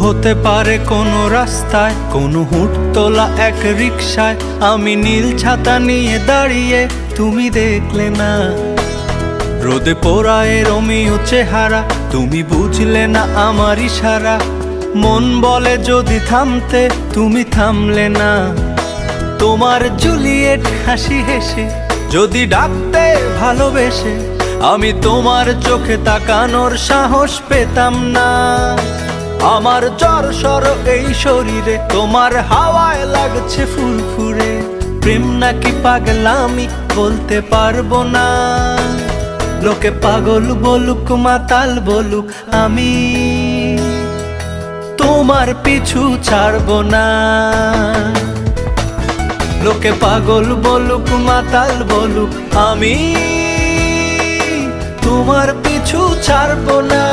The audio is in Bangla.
হতে পারে কোনো রাস্তায়, কোনো হুটতোলা এক রিকশায় আমি নীল ছাতা নিয়ে দাঁড়িয়ে, তুমি দেখলে না। রোদে পোড়ায় রোমিও চেহারা, তুমি বুঝলে না আমার ইশারা। মন বলে যদি থামতে, তুমি থামলে না। তোমার জুলিয়েট হাসি হেসে যদি ডাকতে ভালোবেসে, আমি তোমার চোখে তাকানোর সাহস পেতাম না। আমার জ্বর সর এই শরীরে, তোমার হাওয়ায় লাগছে ফুরফুরে। প্রেম নাকি পাগলামি বলতে পারবো না। লোকে পাগল বলুক মাতাল বলুক, আমি তোমার পিছু ছাড়বো না। লোকে পাগল বলুক মাতাল বলুক, আমি তোমার পিছু ছাড়বো না।